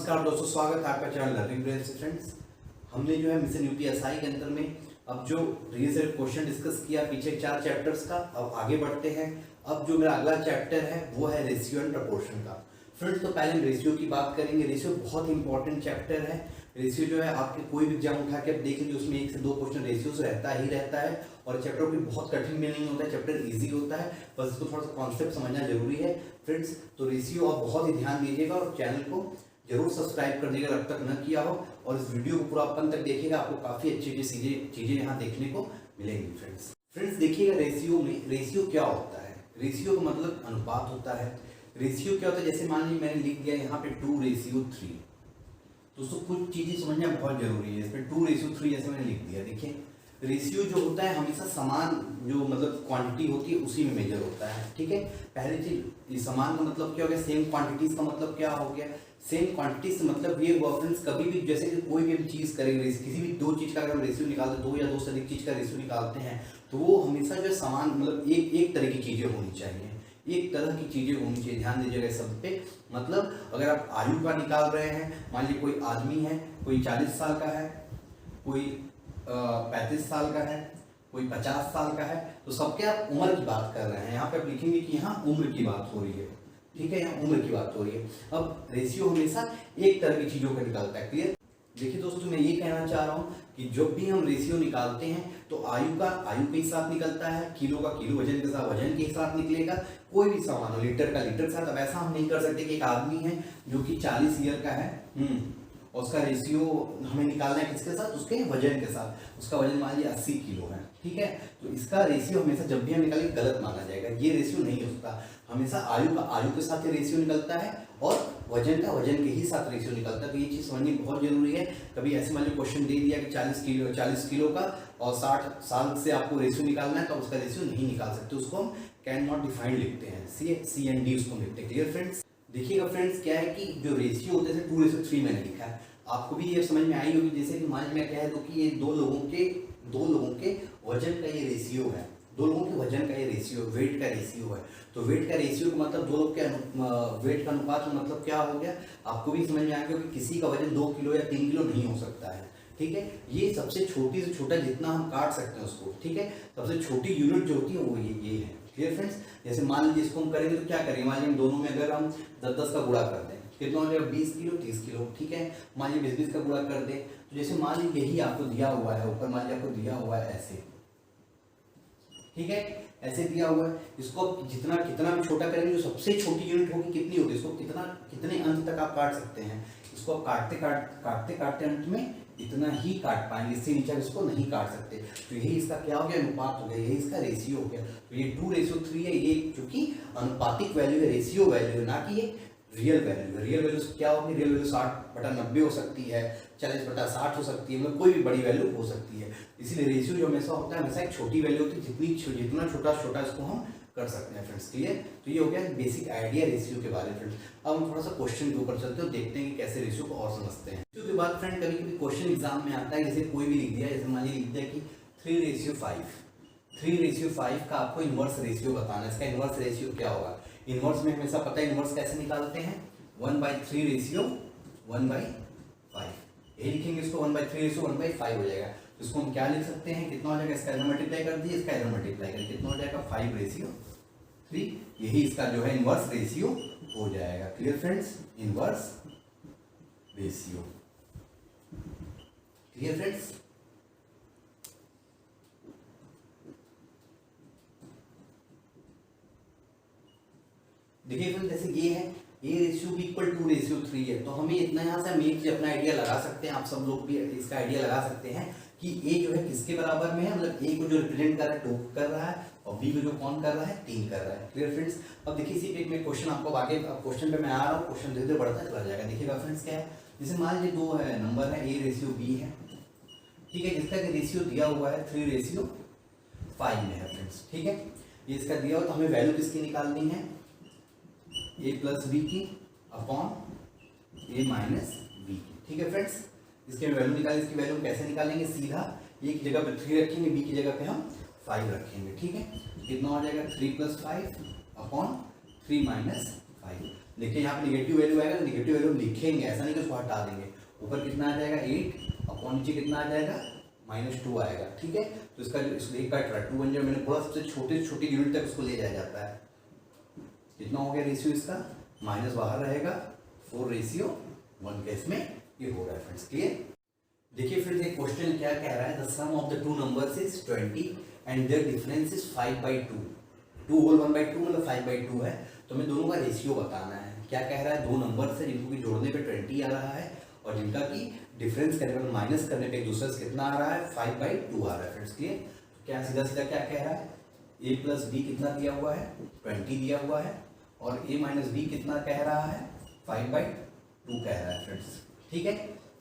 नमस्कार दोस्तों, स्वागत है आपका चैनल लर्निंग ब्रेन से। फ्रेंड्स, हमने जो है मिशन यूपीएसआई के अंदर में अब जो रिसेंट क्वेश्चन डिस्कस किया पीछे 4 चैप्टर्स का, अब आगे बढ़ते हैं। अब जो मेरा अगला चैप्टर है वो है रेशियो एंड प्रपोर्शन का। फ्रेंड्स, तो पहले हम रेशियो की बात करेंगे। रेशियो बहुत इंपॉर्टेंट चैप्टर है। रेशियो जो है आपके कोई भी एग्जाम उठा के आप देख लीजिए, उसमें 1 से 2 क्वेश्चन रेशियो से रहता ही रहता है। और चैप्टर भी बहुत कठिन में नहीं होता है, चैप्टर इजी होता है, बस इसको थोड़ा सा कॉन्सेप्ट समझना जरूरी है। फ्रेंड्स, तो रेशियो आप बहुत ही ध्यान दीजिएगा और चैनल को जरूर सब्सक्राइब कर दीजिएगा, अब तक न किया हो, और इस वीडियो को पूरा अपन तक देखिएगा, आपको काफी अच्छी चीजें यहाँ देखने को मिलेंगी। फ्रेंड्स देखिएगा, रेशियो में रेशियो क्या होता है। रेशियो का मतलब अनुपात होता है। रेशियो क्या होता है, जैसे मान लीजिए मैंने लिख दिया यहाँ पे 2:3। दोस्तों कुछ चीजें समझना बहुत जरूरी है। इसमें 2:3 जैसे मैंने लिख दिया। देखिए, रेशियो जो होता है हमेशा समान जो मतलब क्वांटिटी होती है उसी में मेजर होता है। ठीक है, पहली चीज, ये समान का मतलब क्या हो गया, सेम क्वांटिटीज का मतलब क्या हो गया। सेम क्वांटिटी से मतलब ये हुआ फ्रेंड्स, कभी भी जैसे कि कोई भी हम चीज करेंगे, किसी भी 2 चीज का अगर हम रेशियो निकालते हैं, 2 या 2 से अधिक चीज का रेशियो निकालते हैं, तो वो हमेशा जो समान मतलब एक तरह की चीजें होनी चाहिए। एक तरह की चीजें होनी चाहिए, ध्यान दीजिएगा इस शब्द पे। मतलब अगर आप आयु का निकाल रहे हैं, मान लीजिए कोई आदमी है, कोई 40 साल का है, कोई 35 साल का है, कोई 50 साल का है, तो सबके आप उम्र की बात कर रहे हैं। यहाँ पे आप लिखेंगे कि यहाँ उम्र की बात हो रही है। ठीक है, यहाँ उम्र की बात हो रही है। अब रेशियो हमेशा एक तरह की चीजों का निकलता है। क्लियर? देखिए दोस्तों, मैं ये कहना चाह रहा हूँ कि जब भी हम रेशियो निकालते हैं तो आयु का आयु के साथ निकलता है, किलो का किलो, वजन के साथ वजन के साथ निकलेगा। कोई भी सामान हो, लीटर का लीटर के साथ। अब ऐसा हम नहीं कर सकते कि एक आदमी है जो कि 40 ईयर का है और उसका रेशियो हमें निकालना है किसके साथ, उसके वजन के साथ। उसका वजन मान लीजिए 80 किलो है। ठीक है, तो इसका रेशियो हमेशा जब भी हम निकालेंगे गलत माना जाएगा। ये रेशियो नहीं हो सकता। हमेशा आयु का आयु के साथ ही रेशियो निकलता है और वजन का वजन के ही साथ रेशियो निकलता है। तो ये चीज समझनी बहुत जरूरी है। कभी ऐसे मान लीजिए क्वेश्चन दे दिया कि 40 किलो का और 60 साल से आपको रेशियो निकालना है, तो उसका रेशियो नहीं निकाल सकते। उसको हम कैन नॉट डिफाइंड लिखते हैं, CND उसको लिखते हैं। Clear friends? देखिएगा फ्रेंड्स, क्या है कि जो रेशियो होते हैं 2:3 मैंने लिखा है। आपको भी ये समझ में आई होगी। जैसे कि मान मैं कह दूं कि ये दो लोगों के वजन का ये रेशियो है। 2 लोगों के वजन का ये रेशियो, वेट का रेशियो है। तो वेट का रेशियो का मतलब 2 लोग के वेट का अनुपात का मतलब क्या हो गया, आपको भी समझ में आएगा कि किसी का वजन 2 किलो या 3 किलो नहीं हो सकता है। ठीक है, ये सबसे छोटी से छोटा जितना हम काट सकते हैं उसको। ठीक है, सबसे छोटी यूनिट जो होती है वो ये है। Clear friends? जैसे मान लीजिए इसको हम करेंगे तो क्या करेंगे, मान लीजिए दोनों में अगर हम 10-10 का गुणा कर दें, कितना हो जाएगा, 20 किलो 30 किलो। ठीक है, मान लीजिए 20-20 का गुणा कर दें, तो जैसे मान लीजिए यही आपको दिया हुआ है, ऊपर मान लीजिए आपको दिया हुआ है ऐसे। ठीक है, ऐसे दिया हुआ है। इसको जितना कितना भी छोटा करेंगे, जो सबसे छोटी यूनिट होगी कितनी होगी, इसको कितने अंत तक आप काट सकते हैं। इसको आप काटते अंत में इतना ही काट पाएंगे, इससे नीचे इसको नहीं काट सकते। तो यही इसका क्या हो गया, अनुपात हो गया, यही इसका रेशियो हो गया। तो ये 2:3 है। ये चूंकि अनुपातिक वैल्यू है, रेशियो वैल्यू है, ना कि ये रियल वैल्यू है। रियल वैल्यू क्या होगी, रियल वैल्यू 60/90 हो सकती है, 40/60 हो सकती है, मतलब कोई भी बड़ी वैल्यू हो सकती है। इसीलिए रेशियो जो हमेशा होता है, हमेशा एक छोटी वैल्यू होती है, जितना छोटा इसको हम कर सकते हैं। Friends, clear? तो ये हो गया बेसिक आइडिया रेशियो के बारे में। फ्रेंड्स, अब हम थोड़ा सा क्वेश्चन के ऊपर चलते हैं, देखते हैं कि कैसे रेशियो को और समझते हैं। रेशियो के बाद फ्रेंड कभी कभी क्वेश्चन एग्जाम में आता है, जैसे कोई भी लिख दिया, जैसे मान लीजिए लिख दिया कि 3:5। 3:5 का आपको इनवर्स रेशियो बताना है। इसका इनवर्स रेशियो क्या होगा। इनवर्स में हमेशा पता है इनवर्स कैसे निकालते हैं, 1/3 रेशियो 1/5। ये लिखेंगे इसको, 1/3 रेशियो 1/5 हो जाएगा। इसको हम क्या लिख सकते हैं, कितना हो जाएगा, इसका इधर मल्टीप्लाई कर दिए, इसका इधर मल्टीप्लाई करें, कितना हो जाएगा, 5:3। यही इसका जो है इनवर्स रेशियो हो जाएगा। Clear friends? Inverse ratio. Clear friends? देखिए फ्रेंड्स, जैसे ये है, ये रेशियो भी इक्वल 2:3 है, तो हमें इतना यहाँ से हम एक अपना आइडिया लगा सकते हैं। आप सब लोग भी इसका आइडिया लगा सकते हैं कि ए जो है किसके बराबर में है, मतलब ए को जो रिप्रेजेंट कर रहा है 2 कर रहा है, और बी को जो कौन कर रहा है 3 कर रहा है। Clear friends? अब देखिए इसी पे मैं क्वेश्चन आपको आगे, अब क्वेश्चन पे मैं आ रहा हूँ, क्वेश्चन धीरे धीरे बढ़ता चला जाएगा। देखिएगा फ्रेंड्स, क्या है, जैसे मान लीजिए 2 है नंबर है, A/B है। ठीक है, जिसका रेशियो दिया हुआ है 3:5 में है। फ्रेंड्स, ठीक है, ये इसका दिया हुआ, तो हमें वैल्यू किसकी निकालनी है, A+B की अपॉन A - B की। ठीक है फ्रेंड्स, इसके वैल्यू निकालें। इसकी वैल्यू कैसे निकालेंगे, सीधा ए की जगह पे 3 रखेंगे, बी की जगह पे हम 5 रखेंगे। ठीक है, कितना हो जाएगा, 3 + 5 अपॉन 3 - 5। देखिए यहाँ पे नेगेटिव वैल्यू आएगा तो नेगेटिव वैल्यू लिखेंगे, ऐसा नहीं कि उसको हटा देंगे। ऊपर कितना आ जाएगा 8 और नीचे कितना आ जाएगा -2 आएगा। ठीक है, तो इसका जो इसको एक काट रहा है 2 बन जाए, मैंने थोड़ा सबसे छोटे छोटी यूनिट तक उसको ले जाया जाता है। कितना हो गया रेशियो इसका, माइनस बाहर रहेगा 4:1 केस में ये हो रहा है फ्रेंड्स। क्लियर। देखिए फ्रेंड्स एक क्वेश्चन क्या कह रहा है, the sum of the two numbers is 20 and their difference is 5/2। 2 whole 1/2 मतलब 5/2 है, तो हमें दोनों का रेशियो बताना है। क्या कह रहा है, दो नंबर से जिनको की जोड़ने पे 20 आ रहा है और जिनका की डिफरेंस करने पर माइनस करने पे एक दूसरे से कितना आ रहा है 5/2 आ रहा है फ्रेंड्स। क्लियर। तो क्या सीधा सीधा क्या कह रहा है, a प्लस बी कितना दिया हुआ है 20 दिया हुआ है और a माइनस बी कितना कह रहा है 5/2 कह रहा है फ्रेंड्स। ठीक है,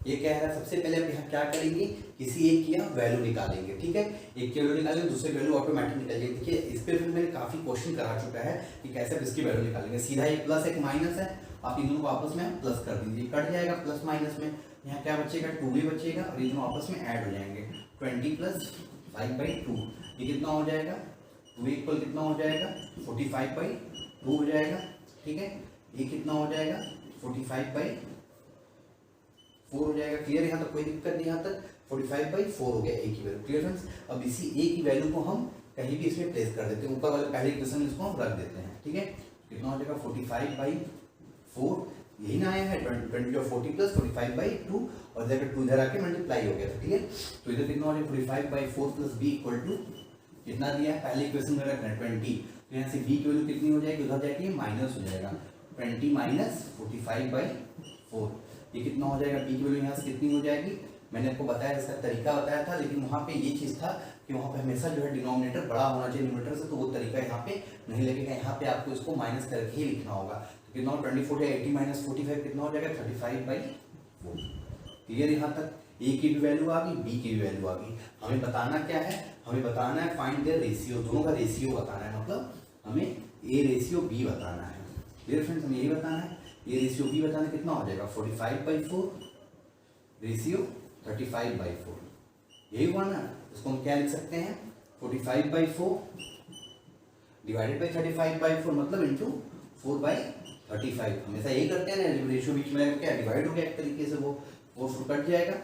ये कह रहा है सबसे पहले हम यहाँ क्या करेंगे, किसी एक की हम वैल्यू निकालेंगे। ठीक है, एक की वैल्यू निकालेंगे, दूसरे वैल्यू ऑटोमेटिक निकल जाएगी। देखिए इस पर मैंने काफी क्वेश्चन करा चुका है कि कैसे इसकी वैल्यू निकालेंगे। सीधा एक प्लस एक माइनस है, आप इन दोनों को आपस में प्लस कर दीजिए, कट जाएगा प्लस माइनस में, यहाँ क्या बचेगा 2b बचेगा और ये दोनों आपस में ऐड हो जाएंगे। 20 + 5/2 ये कितना हो जाएगा, 2 इक्वल कितना हो जाएगा 45/2 हो जाएगा। ठीक है, ये कितना हो जाएगा 45/4 हो जाएगा। क्लियर, यहाँ तक कोई दिक्कत नहीं, यहाँ तक 45/4 हो गया ए की वैल्यू। Clear friends. अब इसी ए की वैल्यू को हम कहीं भी इसमें प्लेस कर देते हैं, ऊपर वाले पहले इक्वेशन में इसको हम रख देते हैं। ठीक है, कितना हो जाएगा 45/4, यही ना आया है 20 और 40 + 45/2 और इधर 2 इधर आके मल्टीप्लाई हो गया था। ठीक है, तो इधर कितना हो जाएगा 45/4 + b = कितना दिया है, पहले इक्वेशन में रखना है 20, तो यहाँ से b की वैल्यू कितनी हो जाएगी, उधर जाके माइनस हो जाएगा 20 - 45/4। ये कितना हो जाएगा, b की वैल्यू यहाँ से कितनी हो जाएगी, मैंने आपको बताया इसका तरीका बताया था, लेकिन वहाँ पे ये चीज़ था कि वहाँ पे हमेशा जो है डिनोमिनेटर बड़ा होना चाहिए न्यूमरेटर से, तो वो तरीका यहाँ पे नहीं लगेगा। यहाँ पे आपको इसको माइनस करके ही लिखना होगा। तो कितना 24 या 80 - 45 कितना हो जाएगा 35/4। क्लियर, यहाँ तक ए की भी वैल्यू आ गई, बी की भी वैल्यू आ गई। हमें बताना क्या है, हमें बताना है फाइंड देयर रेशियो, दोनों का रेशियो बताना है, मतलब हमें ए रेशियो बी बताना है। क्लियर फ्रेंड्स, हमें यही बताना है, ए रेशियो बी बताना कितना हो जाएगा 45/4 रेशियो 35/4, यही हुआ ना। इसको हम क्या लिख सकते हैं 45/4 डिवाइडेड बाई 35/4 मतलब इंटू 4/35। हमेशा यही करते हैं ना, रेशियो बीच में क्या डिवाइड हो गया एक तरीके से, वो 4 कट जाएगा।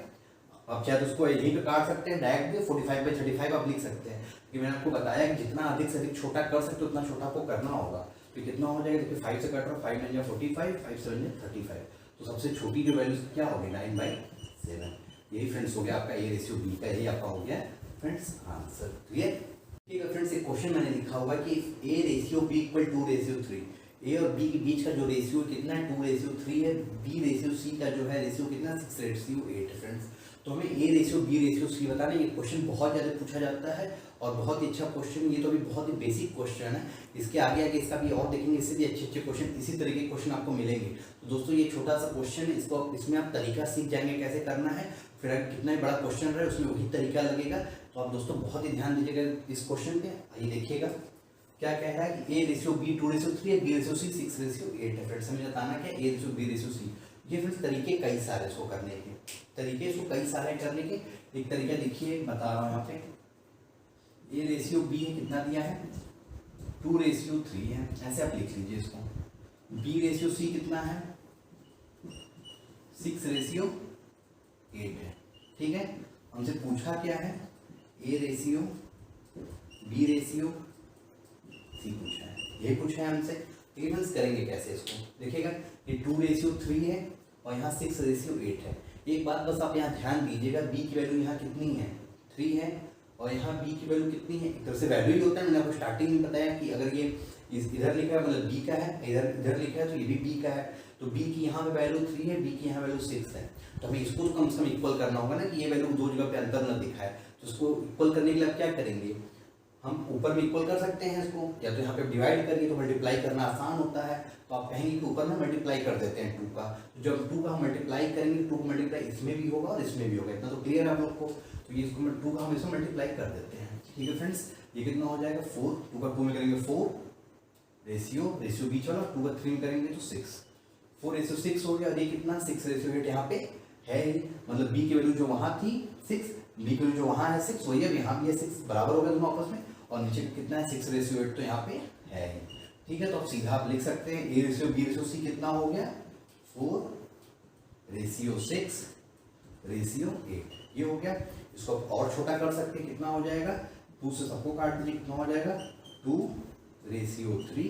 अब चाहे तो उसको यहीं पे काट सकते हैं डायरेक्ट, 45/35 आप लिख सकते हैं कि मैंने आपको बताया कि जितना अधिक से अधिक छोटा कर सकते हो उतना छोटा आपको करना होगा। तो कितना हो जाएगा, देखिए 5 से कट रहा, 5 9 45, 5 7 35, तो सबसे छोटी जो वैल्यू क्या होगी 9/7। यही फ्रेंड्स हो गया आपका ए रेशियो बी का, यही आपका हो गया फ्रेंड्स आंसर। क्लियर। ठीक है फ्रेंड्स, एक क्वेश्चन मैंने लिखा हुआ कि ए रेशियो बी = 2:3, ए और बी के बीच का जो रेशियो कितना है 2:3 है, बी रेशियो सी का जो है रेशियो कितना 6:8 है फ्रेंड्स। तो हमें A ratio B ratio C बताना है। ये क्वेश्चन बहुत ज़्यादा पूछा जाता है और बहुत ही अच्छा क्वेश्चन, ये तो अभी बहुत ही बेसिक क्वेश्चन है। इसके आगे आगे इसका भी और देखेंगे, इससे भी अच्छे अच्छे क्वेश्चन, इसी तरीके के क्वेश्चन आपको मिलेंगे। तो दोस्तों ये छोटा सा क्वेश्चन है, इसको इसमें आप तरीका सीख जाएंगे कैसे करना है, फिर अगर कितना ही बड़ा क्वेश्चन रहे उसमें वही तरीका लगेगा। तो आप दोस्तों बहुत ही ध्यान दीजिएगा इस क्वेश्चन पे। आइए देखिएगा क्या कह रहा है कि ए रेशियो बी 2:3 है, बी रेशियो सी 6:8 है। फ्रेंड्स हमें बताना क्या, A ratio B ratio C. ये फ्रेंड्स तरीके कई सारे इसको करने के, तरीके इसको कई सारे करने के। एक तरीका देखिए बता रहा हूँ यहाँ पे, ए रेशियो बी कितना दिया है 2:3 है, ऐसे आप लिख लीजिए इसको। बी रेशियो सी कितना है 6:8 है। ठीक है, हमसे पूछा क्या है, A ratio B ratio C पूछा है, यही पूछा है हमसे। ठीक है, करेंगे कैसे इसको, देखिएगा ये 2:3 है और यहाँ 6:8 है। एक बात बस आप यहाँ ध्यान दीजिएगा, बी की वैल्यू यहाँ कितनी है 3 है और यहाँ बी की वैल्यू कितनी है, एक तरह से वैल्यू ही होता है। मैंने आपको स्टार्टिंग में बताया कि अगर ये इधर लिखा है मतलब बी का है, इधर लिखा है तो ये भी बी का है, तो बी की यहाँ पे वैल्यू 3 है, बी की यहाँ वैल्यू 6 है। तो हमें इसको कम से कम इक्वल करना होगा ना, कि ये वैल्यू दो जगह पे अंतर न दिखाए। तो इसको इक्वल करने के लिए आप क्या करेंगे, हम ऊपर में इक्वल कर सकते हैं इसको, या तो यहाँ पे डिवाइड करिए तो मल्टीप्लाई करना आसान होता है। तो आप कहेंगे कि ऊपर में मल्टीप्लाई कर देते हैं 2 का, तो जब 2 का हम मल्टीप्लाई करेंगे 2 का मल्टीप्लाई इसमें भी होगा और इसमें भी होगा, इतना तो क्लियर है आप लोग को। तो ये इसको 2 का हम इसमें मल्टीप्लाई कर देते हैं। ठीक है फ्रेंड्स, ये कितना हो जाएगा 4, 2 का 2 में करेंगे 4 रेशियो बीच वाला, 2 का 3 में करेंगे तो 6, 4:6 हो गया। और ये कितना 6:8 यहाँ पे है, मतलब बी की वैल्यू जो वहाँ थी 6, बी की वैल्यू जो वहाँ है 6 वही अब यहाँ भी है 6, बराबर हो गया दोनों आपस में। और नीचे कितना है 6:8, तो यहाँ पे है। ठीक है, तो अब सीधा आप लिख सकते हैं a ratio b ratio c कितना हो गया 4 रेशियो 6 रेशियो 8, ये हो गया। इसको और छोटा कर सकते हैं, कितना हो जाएगा 2 से सबको काट दीजिए, कितना हो जाएगा 2 रेशियो 3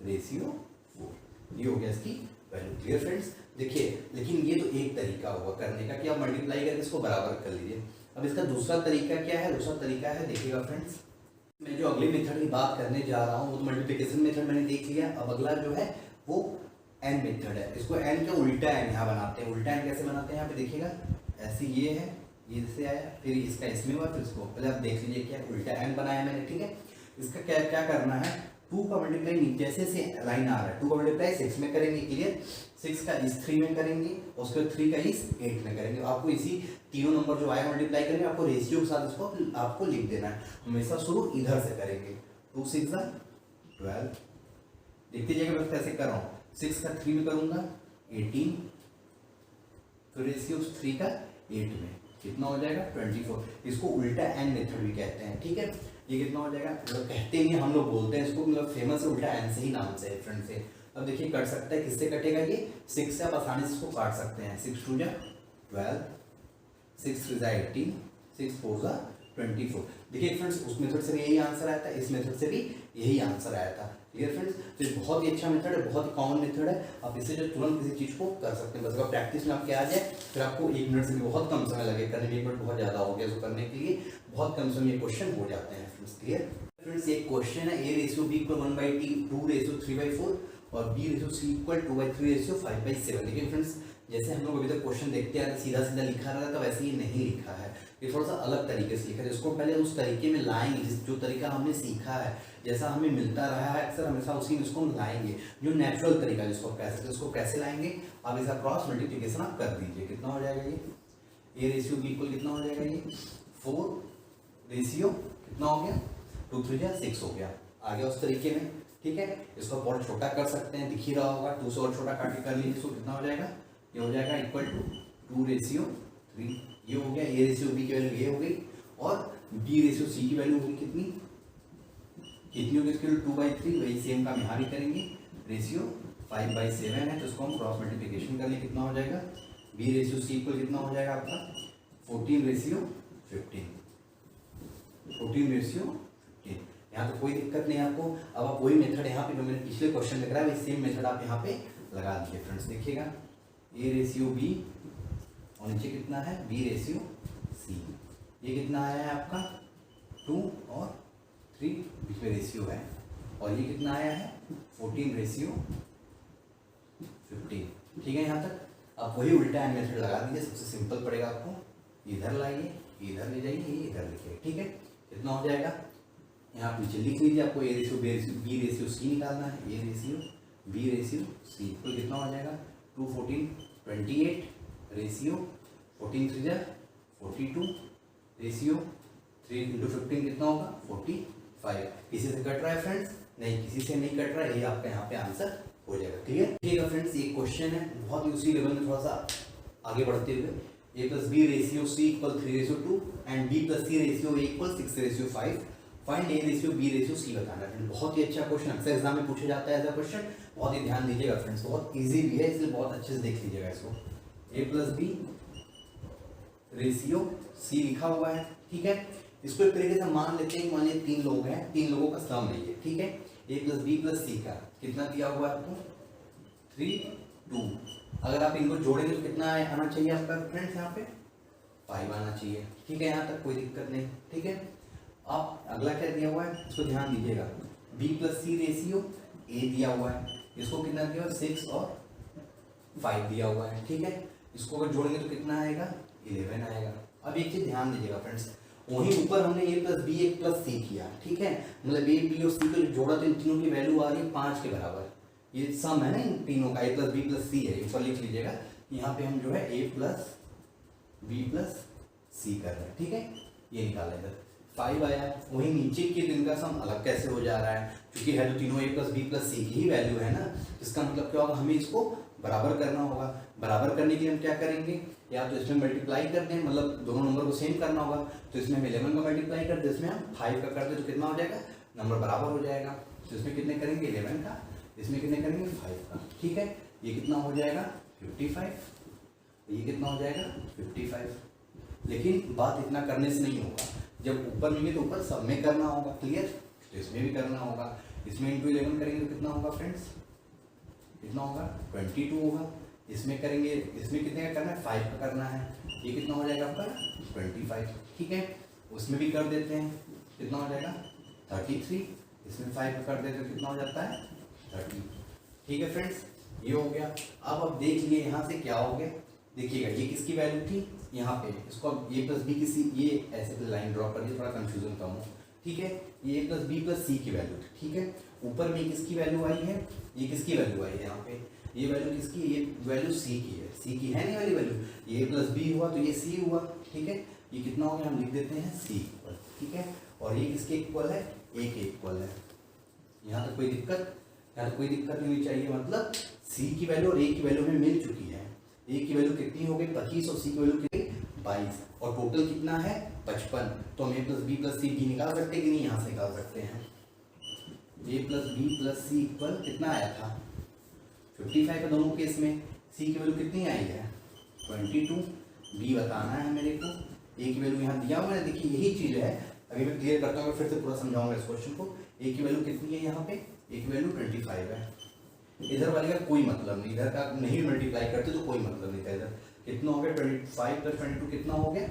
रेशियो 4, ये हो गया इसकी वैल्यू। क्लियर फ्रेंड्स, देखिए लेकिन ये तो एक तरीका हुआ करने का कि आप मल्टीप्लाई करके इसको बराबर कर लीजिए। अब इसका दूसरा तरीका क्या है, दूसरा तरीका है, देखिएगा फ्रेंड्स, मैं जो अगले मेथड की बात करने जा रहा हूँ वो तो मल्टीप्लिकेशन मेथड मैंने देख लिया। अब अगला जो है वो एन मेथड है। इसको एन का उल्टा एन यहाँ बनाते हैं। उल्टा एन कैसे बनाते हैं, यहाँ पे देखिएगा, ऐसे ये है, ये से आया, फिर इसका इसमें हुआ, फिर इसको पहले आप देख लीजिए क्या उल्टा एन बनाया मैंने। ठीक है, इसका क्या क्या करना है, 2 का मल्टीप्लाई जैसे से लाइन आ रहा है 2 का मल्टीप्लाई 6 में करेंगे, क्लियर, 6 का इस 3 में करेंगे, उसके बाद 3 का इस 8 में करेंगे। आपको इसी तीनों नंबर जो आए मल्टीप्लाई करेंगे, आपको रेशियो के साथ इसको आपको लिख देना है। हमेशा शुरू इधर से करेंगे, 2 6 12, देखते जाइएगा मैं कैसे कर रहा हूँ। 6 का 3 में करूंगा 18, तो रेशियो 3 का 8 में कितना हो जाएगा 24। इसको उल्टा एन मेथड भी कहते हैं। ठीक है, ये कितना हो जाएगा, मतलब कहते हैं हम लोग बोलते हैं इसको, मतलब फेमस है उल्टा एन से ही नाम से है फ्रेंड से। अब देखिए कट सकता है, किससे कटेगा, ये 6 से आप आसानी से इसको काट सकते हैं। 6 2 12, 6 3 18, 6 4 24। देखिए फ्रेंड्स, उस मेथड से भी यही आंसर आया था, इस मेथड से भी यही आंसर आया था। क्लियर फ्रेंड्स, तो ये बहुत ही अच्छा मेथड है, बहुत ही कॉमन मेथड है। आप इससे जो तुरंत किसी चीज को कर सकते हैं, बस अगर प्रैक्टिस में आपके आ जाए, फिर आपको 1 मिनट से भी बहुत कम समय लगे करने में, 1 मिनट बहुत ज्यादा हो गया इसको करने के लिए, बहुत कम समय ये क्वेश्चन हो जाते हैं फ्रेंड्स। क्लियर फ्रेंड्स, एक क्वेश्चन है a ratio b equal 1/t 2 ratio 3/4 और b ratio c equal 2/3 ratio 5/7। लेकिन फ्रेंड्स, जैसे हम लोग अभी तक क्वेश्चन देखते हैं सीधा सीधा लिखा रहा था, तो वैसे ही नहीं लिखा है, ये थोड़ा सा अलग तरीके से लिखा है। इसको पहले उस तरीके में लाएंगे जो तरीका हमने सीखा है, जैसा हमें मिलता रहा है अक्सर, हमेशा उसी में इसको लाएंगे, जो नेचुरल तरीका जिसको कह सकते हैं। उसको कैसे लाएंगे, आप इसका क्रॉस मल्टीप्लिकेशन आप कर दीजिए, कितना हो जाएगा ये a रेशियो b इक्वल कितना हो जाएगा, ये 4 रेशियो कितना हो गया 2 3 6 हो गया, आ गया उस तरीके में। ठीक है, इसको और छोटा कर सकते हैं, दिख ही रहा होगा, 2 से और छोटा काट के कर लीजिए, इसको कितना हो जाएगा, ये हो जाएगा इक्वल टू 2 रेशियो 3, ये हो गया। a रेशियो b की वैल्यू ये हो गई और b रेशियो c की वैल्यू होगी कितनी होगी इसकी 2/3, वही सेम काम यहाँ भी करेंगे, रेशियो 5/7 है, तो इसको हम क्रॉस मल्टीप्लिकेशन कर लिए, कितना हो जाएगा b रेशियो c इक्वल कितना हो जाएगा आपका 14 रेशियो 15, 14 रेशियो 15। यहाँ तो कोई दिक्कत नहीं है आपको। अब आप वही मेथड यहाँ पे जो मैंने पिछले क्वेश्चन में कराया, सेम मेथड आप यहाँ पे लगा दीजिए फ्रेंड्स। देखिएगा a रेशियो b और नीचे कितना है b रेशियो c, ये कितना आया है आपका 2 और 3, बीच में रेशियो है, और ये कितना आया है 14 रेशियो 15। ठीक है, यहाँ तक आप वही उल्टा एन मेथड लगा दीजिए, सबसे सिंपल पड़ेगा आपको। इधर लाइए, इधर ले जाइए, ये इधर लिखिए। ठीक है, कितना हो जाएगा, यहाँ आप नीचे लिख लीजिए, आपको a ratio b ratio c निकालना है, a ratio b ratio c तो कितना हो जाएगा 2 14 28 रेशियो 14 3 42 रेशियो 3 × 15 कितना होगा 45। किसी से कट रहा है फ्रेंड्स, नहीं किसी से नहीं कट रहा है, ये आपका यहाँ पे आंसर हो जाएगा। क्लियर, ठीक है फ्रेंड्स, ये क्वेश्चन है बहुत ही उसी लेवल में थोड़ा सा आगे बढ़ते हुए, a + b ratio c equal 3:2 and b + c ratio a equal 6:5, find a ratio b ratio c बताना है। बहुत ही अच्छा क्वेश्चन, अक्सर एग्जाम में पूछे जाता है ऐसा क्वेश्चन, बहुत ही ध्यान दीजिएगा फ्रेंड्स, बहुत इजी भी है, इसलिए बहुत अच्छे से देख लीजिएगा इसको। a + b रेशियो c लिखा हुआ है। ठीक है, इसको एक तरीके से मान लेते हैं, मान लीजिए 3 लोग हैं, 3 लोगों का सम है ये। ठीक है, a + b + c का कितना दिया हुआ है आपको 3 2, अगर आप इनको जोड़ेंगे तो कितना आना चाहिए आपका फ्रेंड्स, यहाँ पे 5 आना चाहिए। ठीक है, यहाँ तक कोई दिक्कत नहीं। ठीक है, आप अगला क्या दिया हुआ है इसको ध्यान दीजिएगा, b + c रेशियो a दिया हुआ है, इसको कितना दिया हुआ 6 और 5 दिया हुआ है। ठीक है, इसको अगर जोड़ेंगे तो कितना आएगा 11 आएगा। अब एक चीज ध्यान दीजिएगा फ्रेंड्स, वहीं ऊपर हमने a + b a + c किया। ठीक है, मतलब a b और c को जोड़ा तो इन तीनों की वैल्यू आ रही है 5 के बराबर, ये सम है ना इन तीनों का, a + b + c है, ऊपर लिख लीजिएगा। यहाँ पे हम जो है a + b + c कर रहे हैं। ठीक है, ये निकाला इधर 5 आया, वहीं नीचे के दिन का सम अलग कैसे हो जा रहा है, क्योंकि है तो तीनों a + b + c की ही वैल्यू है ना, इसका मतलब क्या होगा, हमें इसको बराबर करना होगा। बराबर करने के लिए हम क्या करेंगे, या तो इसमें मल्टीप्लाई कर दें, मतलब दोनों नंबर को सेम करना होगा, तो इसमें हम 11 का मल्टीप्लाई कर दे, इसमें हम 5 का कर दे, तो कितना हो जाएगा नंबर बराबर हो जाएगा। तो इसमें कितने करेंगे 11 का, इसमें कितने करेंगे 5 का। ठीक है, ये कितना हो जाएगा 55, ये कितना हो जाएगा 55। लेकिन बात इतना करने से नहीं होगा, जब ऊपर मिले तो ऊपर सब में करना होगा, क्लियर। तो इसमें भी करना होगा, इसमें इंटू 11 करेंगे तो कितना होगा फ्रेंड्स, कितना होगा 22 होगा। इसमें करेंगे, इसमें कितने का करना है 5 का करना है, ये कितना हो जाएगा आपका 25। ठीक है, उसमें भी कर देते हैं, कितना हो जाएगा 33, इसमें 5 का कर देते हैं कितना हो जाता है 30। ठीक है फ्रेंड्स, ये हो गया। अब देख लिए यहाँ से क्या हो गया, देखिएगा ये किसकी वैल्यू थी यहाँ पे, इसको अब a प्लस बी किसी, ये ऐसे लाइन ड्रॉ कर दिए थोड़ा कंफ्यूजन कम हो। ठीक है, ये a प्लस बी प्लस सी की वैल्यू थी। ठीक है, ऊपर में किसकी वैल्यू आई है, ये किसकी वैल्यू आई है यहाँ पे, ये वैल्यू किसकी, ये वैल्यू सी की है, सी की है नहीं वाली वैल्यू, ये a प्लस बी हुआ तो ये सी हुआ। ठीक है, ये कितना हो गया हम लिख देते हैं सी इक्वल। ठीक है, और ये किसके इक्वल है, a के इक्वल है। यहाँ तक कोई दिक्कत, यहाँ तक कोई दिक्कत नहीं होनी चाहिए, मतलब सी की वैल्यू और a की वैल्यू में मिल चुकी है। a की वैल्यू कितनी हो गई 25 और सी की वैल्यू कितनी 22, और टोटल कितना है 55। तो हम a प्लस बी प्लस सी भी निकाल सकते हैं कि नहीं, यहाँ से निकाल सकते हैं। a plus B plus C equal कितना आया था 55 का दोनों केस में। c की वैल्यू कितनी आई है 22, b बताना है मेरे को, a की वैल्यू यहाँ दिया हुआ है, देखिए यही चीज़ है। अभी मैं क्लियर करता हूँ, फिर से पूरा समझाऊंगा इस क्वेश्चन को। a की वैल्यू कितनी है यहाँ पे, a की वैल्यू 25 है, इधर वाले का कोई मतलब नहीं, इधर का नहीं मल्टीप्लाई करते तो कोई मतलब नहीं था। इधर कितना हो गया 25 प्लस 22 कितना हो गया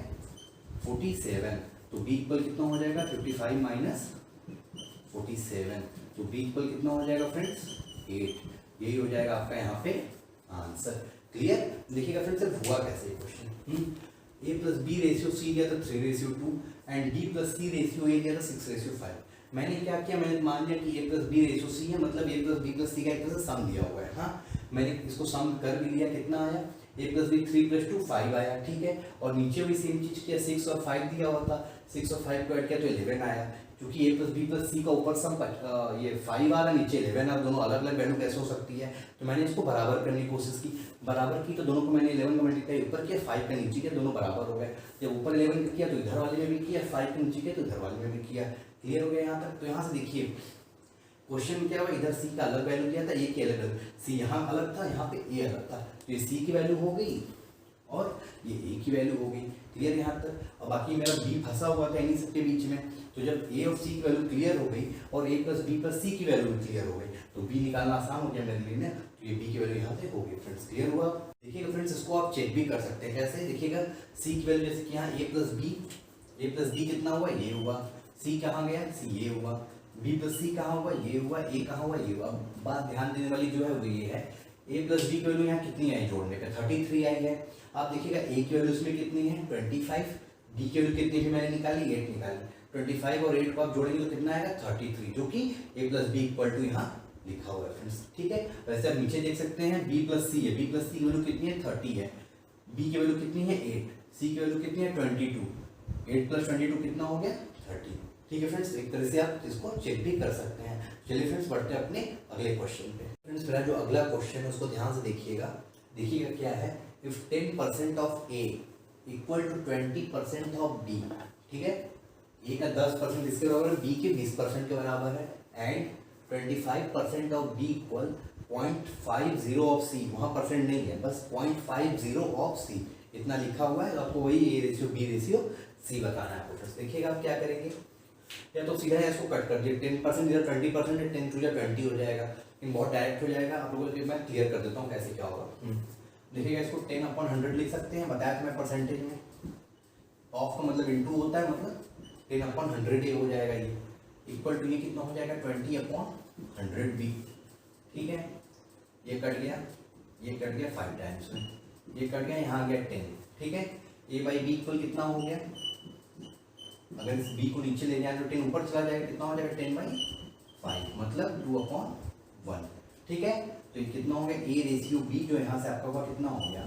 47, तो b इक्वल कितना हो जाएगा 55 माइनस 47, तो b इक्वल कितना हो जाएगा फ्रेंड्स 8। यही हो जाएगा आपका यहाँ पे आंसर। क्लियर, देखिएगा फ्रेंड्स अब हुआ कैसे question, a plus B ratio C दिया था 3:2 and b plus C ratio a दिया था 6:5। मैंने क्या किया, मैंने मान लिया कि a plus B ratio C है, मतलब a plus B plus C का एक तरह से सम दिया हुआ है। हाँ, मैंने इसको सम कर भी लिया, कितना आया a प्लस बी 3+2 5 आया। ठीक है, और नीचे भी सेम चीज किया, 6 और 5 दिया हुआ था, 6 और 5 को ऐड किया तो 11 आया। क्योंकि a plus B plus C का ऊपर सम ये 5 आ रहा, नीचे 11 आ, दोनों अलग अलग वैल्यू कैसे हो सकती है, तो मैंने इसको बराबर करने की कोशिश की। बराबर की तो दोनों को मैंने 11 का मल्टीप्लाई ऊपर किया, 5 का नीचे किया, दोनों बराबर हो गए। जब ऊपर 11 का किया तो इधर वाले में भी किया, 5 का नीचे किया तो इधर वाले में भी किया। क्लियर हो गया यहाँ तक। तो यहाँ से देखिए क्वेश्चन क्या हुआ, इधर c का अलग वैल्यू दिया था, a की अलग, c यहाँ अलग था, यहाँ पे a अलग था, तो ये c की वैल्यू हो गई और ये a की वैल्यू हो गई। क्लियर यहाँ तक। और बाकी मेरा b फंसा हुआ था इन्हीं सबके बीच में, तो जब a और c की वैल्यू क्लियर हो गई और a प्लस बी प्लस सी की वैल्यू भी क्लियर हो गई, तो b निकालना आसान हो गया मेरे लिए ना, तो ये b की वैल्यू यहाँ से हो गई। फ्रेंड्स क्लियर हुआ। देखिएगा फ्रेंड्स, इसको आप चेक भी कर सकते हैं, कैसे देखिएगा, c की वैल्यू जैसे कि यहाँ a प्लस बी कितना हुआ, ये हुआ, c कहाँ गया, c ये हुआ, b प्लस सी कहाँ हुआ, ये हुआ, a कहाँ हुआ, ये हुआ। बात ध्यान देने वाली जो है वो ये है, a प्लस बी की वैल्यू यहाँ कितनी आई जोड़ने पे 33 आई है। आप देखिएगा a की वैल्यू इसमें कितनी है 25, b की वैल्यू कितनी भी मैंने निकाली 8 निकाली, 25 और 8 को आप जोड़ेंगे तो कितना आएगा 33, जो कि a plus B equal to यहाँ लिखा हुआ है फ्रेंड्स। ठीक है, वैसे आप नीचे देख सकते हैं b प्लस सी है, b प्लस सी की वैल्यू कितनी है 30 है, b की वैल्यू कितनी है 8, c की वैल्यू कितनी है 22, 8 प्लस 22 कितना हो गया 30। ठीक है फ्रेंड्स, एक तरह से आप इसको चेक भी कर सकते हैं। चलिए फ्रेंड्स बढ़ते हैं अपने अगले क्वेश्चन पे। फ्रेंड्स मेरा जो अगला क्वेश्चन है उसको ध्यान से देखिएगा। देखिएगा क्या है, if 10% of a equal to 20% of b। ठीक है, a का 10% इसके बराबर है, b के 20% के बराबर है, and 25% of b equal 0.50 of c, वहाँ परसेंट नहीं है, बस 0.50 ऑफ c इतना लिखा हुआ है। आपको वही a ratio b ratio c बताना है आपको। देखिएगा आप क्या करेंगे, या तो सीधा है इसको कट कर दिए, 10% इधर 20% है, 10 टू 20 हो जाएगा, लेकिन बहुत डायरेक्ट हो जाएगा। आप लोगों को मैं क्लियर कर देता हूँ कैसे क्या होगा। देखिएगा इसको 10/100 लिख सकते हैं, बताया था मैं परसेंटेज में, ऑफ का मतलब इनटू होता है, मतलब 10/100 ये हो जाएगा, ये इक्वल टू ये कितना हो जाएगा 20/100 b। ठीक है, ये कट गया, ये कट गया 5 टाइम्स में, ये कट गया, यहाँ आ गया 10। ठीक है, a बाई बी इक्वल कितना हो गया, अगर इस b को नीचे ले जाए तो 10 ऊपर चला जाएगा, कितना हो जाएगा 10/5, मतलब 2/1। ठीक है, तो ये कितना हो गया a रेशियो b, जो यहाँ से आपका हुआ कितना हो गया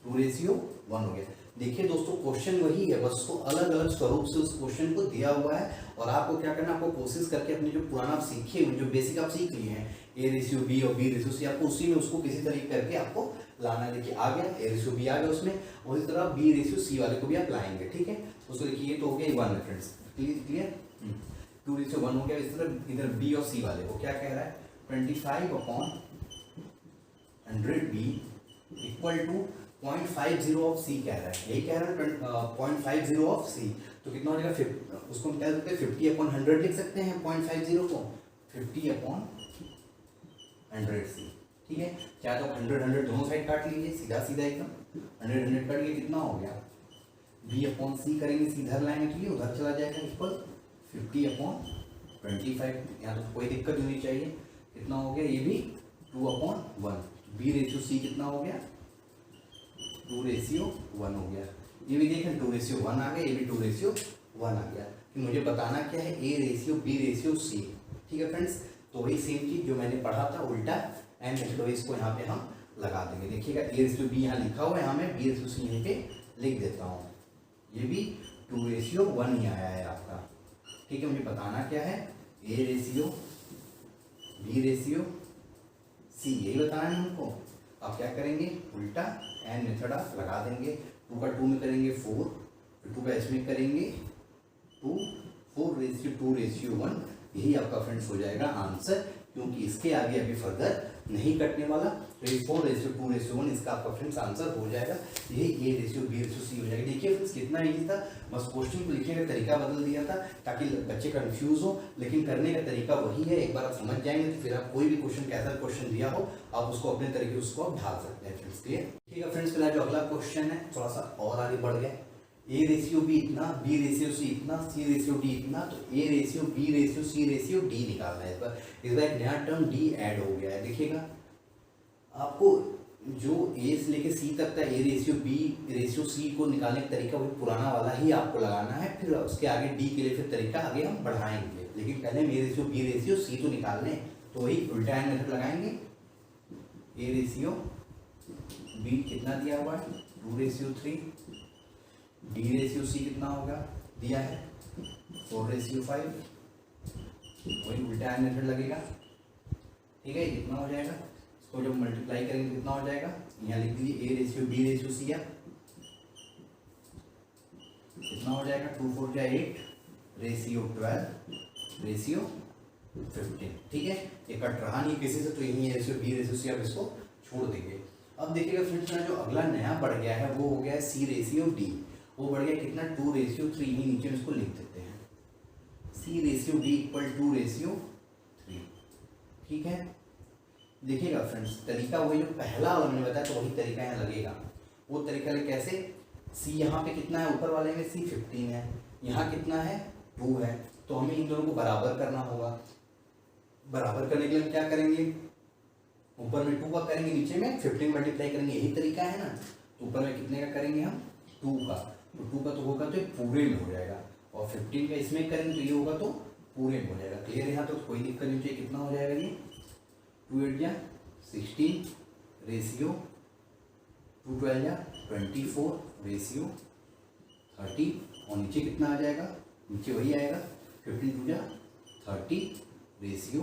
2:1 हो गया। देखिए दोस्तों क्वेश्चन वही है, बस उसको अलग अलग स्वरूप से उस क्वेश्चन को दिया हुआ है, और आपको क्या करना है, आपको कोशिश करके अपने जो पुराना आप सीखे हुए, जो बेसिक आप सीख लिए हैं a रेशियो b और b रेशियो c, आपको उसी में उसको किसी तरीके करके आपको लाना है। देखिए आ गया a रेशियो b आ गया उसमें, उसी तरह b रेशियो c वाले को भी आप लाएंगे। ठीक है, उसको देखिए ये तो हो गया 1 है फ्रेंड्स। क्लियर, 2:1 हो गया। इस तरह इधर बी और सी वाले को क्या कह रहा है 25/100b इक्वल टू 0.50 ऑफ सी कह रहा है, यही कह रहा है 0.50 ऑफ सी। तो कितना हो जाएगा उसको हम क्या सकते हैं 50/100 लिख सकते हैं 0.50 को 50/100c। ठीक है, चाहे तो 100 दोनों साइड काट लीजिए सीधा सीधा एकदम 100 काट लिए कितना हो गया b/c करेंगे, सीधा लाएंगे तो ये उधर चला जाएगा इक्वल 50/25। यहाँ तो कोई दिक्कत नहीं होनी चाहिए। कितना हो गया ये भी 2/1। b/c कितना हो गया 2:1 हो गया। ये भी देखें 2:1 आ गया, ये भी 2:1 आ गया। कि मुझे बताना क्या है a/b/c। ठीक है फ्रेंड्स, तो वही सेम चीज जो मैंने पढ़ा था उल्टा एंड तो इसको यहाँ पे हम लगा देंगे। देखिएगा a/b यहाँ लिखा हुआ है, यहाँ मैं b/c यहीं पे लिख देता हूँ। ये भी 2:1 ही आया है आपका। ठीक है, मुझे बताना क्या है a/b/c, यही बताना है हमको। अब क्या करेंगे उल्टा एंड मेथड आप लगा देंगे। 2 का 2 में करेंगे 4, 2 का इसमें करेंगे 2, 4:2:1। यही आपका फ्रेंड्स हो जाएगा आंसर, क्योंकि इसके आगे अभी फर्दर नहीं कटने वाला। तो 4:2:1 इसका आपका फ्रेंड्स आंसर हो जाएगा। यही a/b/c हो जाएगा। देखिए फ्रेंड्स कितना ईजी था, बस क्वेश्चन को लिखने का तरीका बदल दिया था ताकि बच्चे कंफ्यूज हो, लेकिन करने का तरीका वही है। एक बार आप समझ जाएंगे तो फिर आप कोई भी क्वेश्चन कैसा क्वेश्चन दिया हो आप उसको अपने तरीके उसको आप ढाल सकते हैं फ्रेंड्स। क्लियर? ठीक है फ्रेंड्स, फिलहाल जो अगला क्वेश्चन है थोड़ा सा और आगे बढ़ गया। a/b इतना, b/c इतना, c/d इतना, तो a/b/c/d निकालना है। इस बार एक नया टर्म d ऐड हो गया है। देखिएगा आपको जो a से लेके c तक था a/b/c को निकालने का तरीका वही पुराना वाला ही आपको लगाना है। फिर उसके आगे d के लिए फिर तरीका आगे हम बढ़ाएंगे, लेकिन पहले a/b/c तो निकाल लें। तो वही उल्टा एंड मेथड लगाएंगे। a/b कितना दिया हुआ है 2:3, d/c कितना होगा दिया है 4:5। वही उल्टा एंड मेथड लगेगा। ठीक है, कितना हो जाएगा, इसको जब मल्टीप्लाई करेंगे कितना हो जाएगा, यहाँ लिख दीजिए a/b/c कितना हो जाएगा 2 4 8 12 15। ठीक है, ये कट रहा नहीं किसी से, तो यही a/b/c आप इसको छोड़ देंगे। अब देखिएगा फ्रेंड्स जो अगला नया बढ़ गया है वो हो गया है c/d। वो बढ़ गया कितना 2:3। ही नीचे इसको लिख देते हैं c/d इक्वल 2:3। ठीक है, देखिएगा फ्रेंड्स तरीका वही जो पहला वाला मैंने बताया, तो वही तरीका यहाँ लगेगा। वो तरीका कैसे, c यहाँ पे कितना है ऊपर वाले में c 15 है, यहाँ कितना है 2 है, तो हमें इन दोनों को बराबर करना होगा। बराबर करने के लिए हम क्या करेंगे, ऊपर में 2 का करेंगे, नीचे में 15 मल्टीप्लाई करेंगे, यही तरीका है ना। तो ऊपर में कितने का करेंगे हम 2 का, तो 2 का तो होगा तो पूरे में हो जाएगा, और 15 का इसमें करेंगे तो ये होगा तो पूरे में हो जाएगा। क्लियर है यहाँ, तो कोई दिक्कत नहीं चाहिए। कितना हो जाएगा ये 2 8 16 रेशियो 2 12 24 रेशियो 30, और नीचे कितना आ जाएगा, नीचे वही आएगा 15 2 30 रेशियो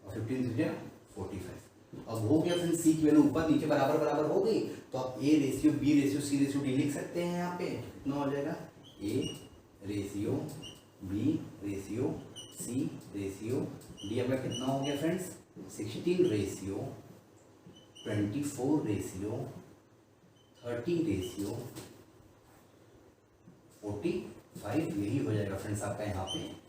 और 15 2 45। अब हो गया फ्रेंड्स सी की वैल्यू ऊपर नीचे बराबर बराबर हो गई, तो आप a/b/c/d लिख सकते हैं। यहाँ पे कितना हो जाएगा a/b/c/d आपका कितना हो गया फ्रेंड्स 16 रेशियो 24 रेशियो 30 रेशियो 45। यही हो जाएगा फ्रेंड्स आपका यहाँ पे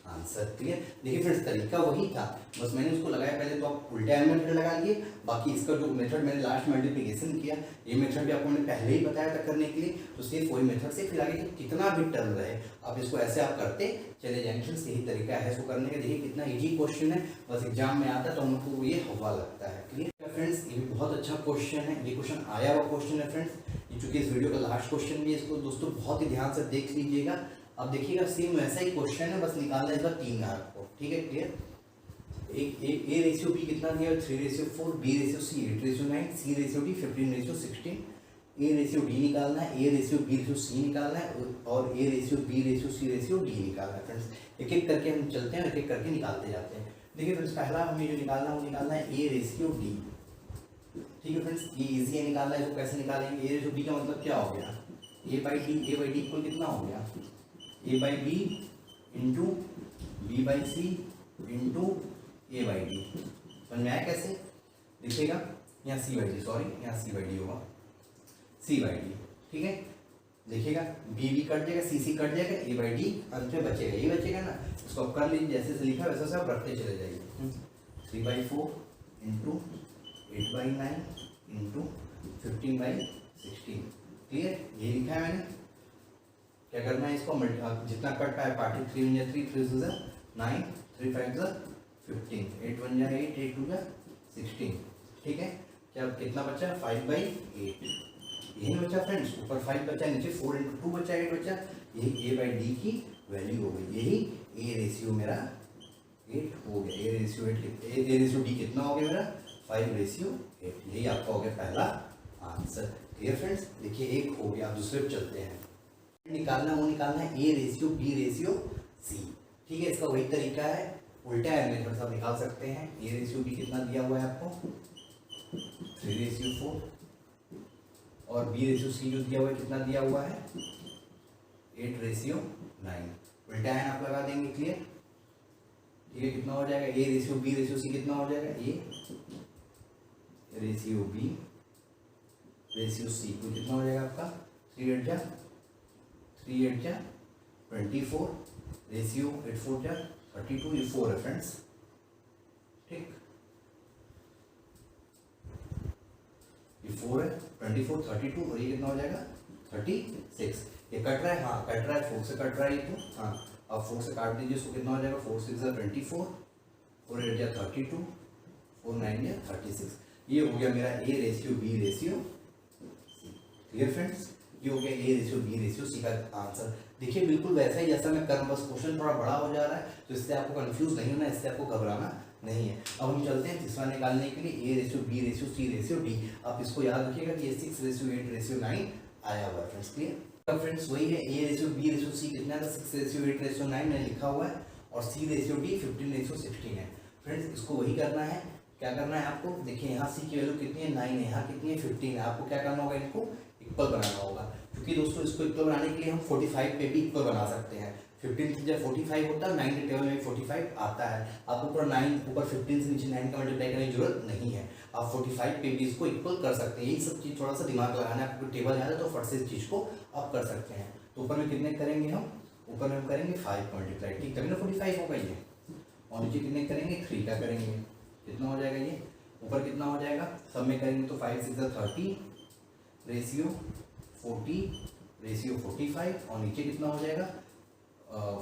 आंसर। क्लियर? देखिए फ्रेंड्स तरीका वही था, बस मैंने उसको लगाया पहले, तो आप उल्टा मेथड लगा लिए। बाकी इसका जो मेथड मैंने लास्ट मल्टीप्लिकेशन किया, ये मेथड भी आपको मैंने पहले ही बताया था करने के लिए, तो सिर्फ वही मेथड से फिर आगे कितना भी टर्म रहे आप इसको ऐसे आप करते चले जाएंगे। यही तरीका है इसको करने का। देखिए कितना ईजी क्वेश्चन है, बस एग्जाम में आता है तो हमको ये हवा लगता है। क्लियर फ्रेंड्स, ये भी बहुत अच्छा क्वेश्चन है, ये क्वेश्चन आया हुआ क्वेश्चन है फ्रेंड्स, चूंकि इस वीडियो का लास्ट क्वेश्चन भी है, इसको दोस्तों बहुत ही ध्यान से देख लीजिएगा। अब देखिएगा सेम वैसा ही क्वेश्चन है, बस निकालना है इसका 3 मार्क को। ठीक है, क्लियर? a/b कितना दिया 3/4, b/c 8/9, c/d 15/16, a/d निकालना है, a/b/c निकालना है, और a/b/c/d निकालना है। फ्रेंड्स एक एक करके हम चलते हैं, एक एक करके निकालते जाते हैं। देखिए फ्रेंड्स पहला हमें जो निकालना है वो निकालना है a/d। ठीक है फ्रेंड्स, ये इजी है निकालना है। इसको कैसे निकालेंगे, a/b का मतलब क्या हो गया a/d इक्वल कितना हो गया a/b into B by C into A by D. समझ में आया कैसे लिखेगा? यहाँ सी बाई डी, सॉरी यहाँ सी बाई डी होगा, सी बाई डी, ठीक है। देखिएगा बी बी कट जाएगा, सी सी कट जाएगा, ए बाई डी अंत में बचेगा, ये बचेगा ना, इसको आप कर लीजिए जैसे से लिखा वैसे से आप रखते चले जाइए। 3/4 इंटू 8/9 इंटू 15/16, क्लियर? ये लिखा है मैंने। क्या करना है इसको जितना कट पाए पार्टी 3 1 3 3 2 9 3 5 15 8 1 8 8 2 16, ठीक है। क्या कितना बचा? 5/8, यही बचा फ्रेंड्स। ऊपर 5 बचा, नीचे 4 इंटू 2 बचा, 8 बचा। यही ए बाई डी की वैल्यू हो गई, यही ए रेशियो मेरा 8 हो गया। ए रेशियो डी कितना हो गया मेरा? 5/8। यही आपका हो गया पहला आंसर। Clear friends? देखिए एक हो गया, आप दूसरे पे चलते हैं। निकालना वो निकालना है A ratio B ratio C, ठीक है। इसका वही तरीका है, उल्टा मेथड से आप निकाल सकते हैं। ए रेशियो बी कितना दिया हुआ है आपको? 3/4, और बी रेशियो सी जो दिया हुआ है कितना दिया हुआ है? 8/9। उल्टा है आप लगा देंगे, क्लियर? ठीक है, कितना हो जाएगा? A ratio B ratio C कितना हो जाएगा? A ratio B ratio C को कितना हो जाएगा आपका? 3 8 जा 24, रेशियो 8 4 जा 32, ये 4 है फ्रेंड्स, ठीक। ये 4 है, 24 32, और ये कितना हो जाएगा? 36। ये कट रहा है, हाँ कट रहा है, 4 से कट रहा है ये तो, हाँ अब 4 से काट दीजिए, इसको कितना हो जाएगा? 4 6 24, 4 8 जा 32, 4 9 जा 36। ये हो गया मेरा A ratio B ratio C. Clear friends? ये हो गया A ratio B ratio C का आंसर। देखिए बिल्कुल वैसा ही जैसा मैं कर रहा हूँ, बस क्वेश्चन थोड़ा बड़ा हो जा रहा है, तो इससे आपको कंफ्यूज नहीं होना, इससे आपको घबराना नहीं है। अब हम चलते हैं तीसरा निकालने के लिए, A ratio B ratio C ratio D. आप इसको याद रखिएगा कि ये 6/8/9 आया हुआ है फ्रेंड्स। क्लियर? फ्रेंड्स वही है, A ratio B ratio C कितना था? 6/8/9 मैंने लिखा हुआ है, और सी रेशियो डी 15/16 है। फ्रेंड्स इसको वही करना है। क्या करना है आपको? देखिए यहाँ सी की वैल्यू कितनी है? 9 है, यहाँ कितनी है? 15 है। आपको क्या करना होगा? इनको इक्वल बनाना होगा, क्योंकि दोस्तों इसको इक्वल बनाने के लिए हम 45 पे भी इक्वल बना सकते हैं। 15 से जब 45 होता है, 9 के टेबल में 45 आता है। आपको ऊपर 9 ऊपर 15 से नीचे 9 का मल्टीप्लाई करने की जरूरत नहीं है, आप 45 पे भी इसको इक्वल कर सकते हैं। यही सब चीज़ थोड़ा सा दिमाग लगाना है, आपको टेबल याद है तो फट से इस चीज़ को आप कर सकते हैं। तो ऊपर में कितने करेंगे हम? ऊपर में हम करेंगे 5 का मल्टीप्लाई, ठीक तभी ना 45 होगा ये। और नीचे कितने करेंगे? 3 का करेंगे, कितना हो जाएगा ये? ऊपर कितना हो जाएगा? सब में करेंगे तो 5 6 30, रेशियो 40 रेशियो 45, और नीचे कितना हो जाएगा?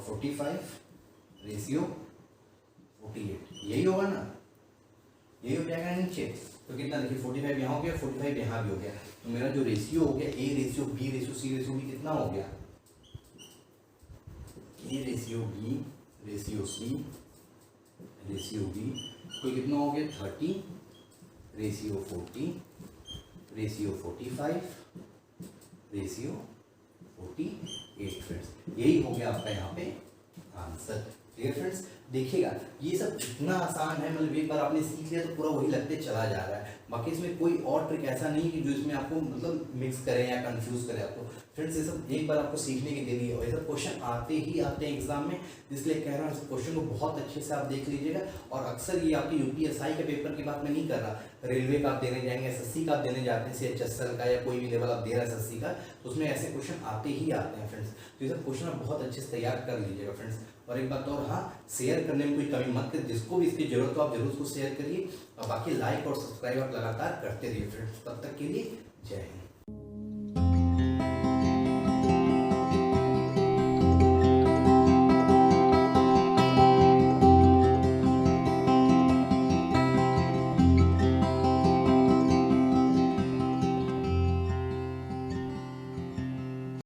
45 रेशियो 48, यही होगा ना? यही हो जाएगा नीचे। तो कितना? देखिए 45 यहाँ हो गया, 45 यहाँ भी हो गया। तो मेरा जो रेशियो हो गया A ratio B ratio C ratio D कितना हो गया? A ratio B ratio C ratio D तो कितना हो गया? 30 रेशियो 40 रेशियो 45 रेशियो 48 फ्रेंड्स। यही हो गया आपका यहाँ पे आंसर। Clear friends? देखिएगा ये सब इतना आसान है, मतलब एक बार आपने सीख लिया तो पूरा वही लगते चला जा रहा है। बाकी इसमें कोई और ट्रिक ऐसा नहीं कि जो इसमें आपको मतलब मिक्स करे या कंफ्यूज करे आपको। फ्रेंड्स ये सब एक बार आपको सीखने की देनी है, और ये सब क्वेश्चन आते ही आते हैं एग्जाम में, इसलिए कह रहा हूँ इस क्वेश्चन को बहुत अच्छे से आप देख लीजिएगा। और अक्सर ये आपकी यूपीएसआई के पेपर की बात मैं नहीं कर रहा, रेलवे का आप देने जाएंगे, एसएससी का आप देने जाते हैं, CHSL का या कोई भी लेवल आप दे रहे हैं एसएससी का, तो उसमें ऐसे क्वेश्चन आते ही आते हैं फ्रेंड्स। तो ये सब क्वेश्चन आप बहुत अच्छे से तैयार कर लीजिएगा फ्रेंड्स। और एक बात और, हाँ शेयर करने में कोई कमी मत करिए, जिसको भी इसकी जरूरत हो आप जरूर उसको शेयर करिए, और बाकी लाइक और सब्सक्राइब आप लगातार करते रहिए फ्रेंड्स। तब तक के लिए जय हिंद।